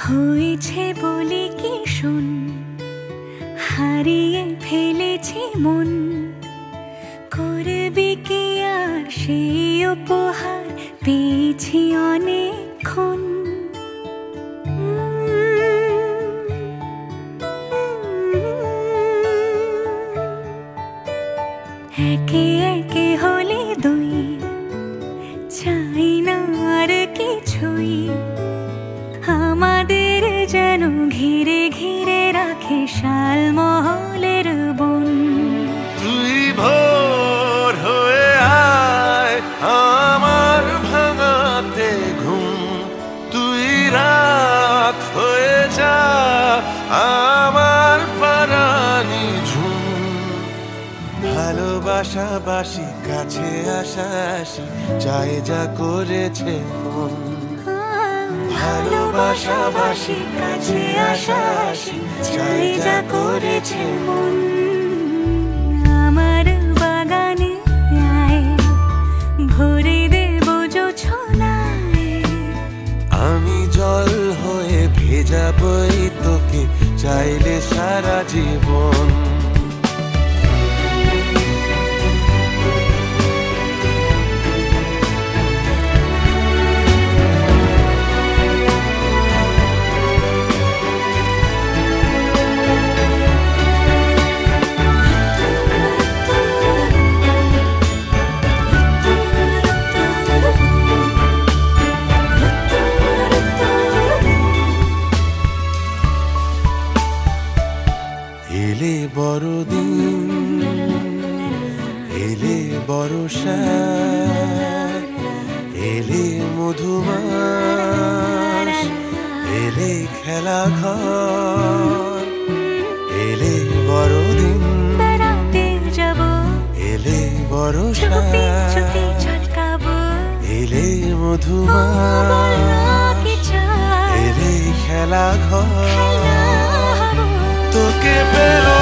হয়েছে বলে কি শোন, হারিয়ে ফেলেছি মন। করবি কি আর সেই উপহার পেয়েছি অনেকক্ষণ। একে একে হলে দুই, চাই না আর কিছুই। আমাদের যেন ঘিরে ঘিরে রাখে শালমহলের বন। তুই ভোর হয়ে আয় আমার ভাঙাতে ঘুম, তুই রাত হয়ে যা আমার পারানি ঝুম। ভালোবাসাবাসি কাছে আসাসি চাই যা করেছে মন। ভালোবাসাবাসি কাছে আসাসি চাই যা করেছে মন। আমার বাগানে আয়, ভরে দেব জোছনায়। আমি জল হয়ে ভেজাবই তোকে চাইলে সারা জীবন। এলে বড়দিন, এলে বর্ষা, এলে মধুমাস, এলে খেলা ঘর। এলে বড়দিন, বেড়াতে যাব, এলে বর্ষা, চুপি চুপি ঝলকাবো। এলে মধুমাস, এলে খেলা ঘর। তোকে পেলো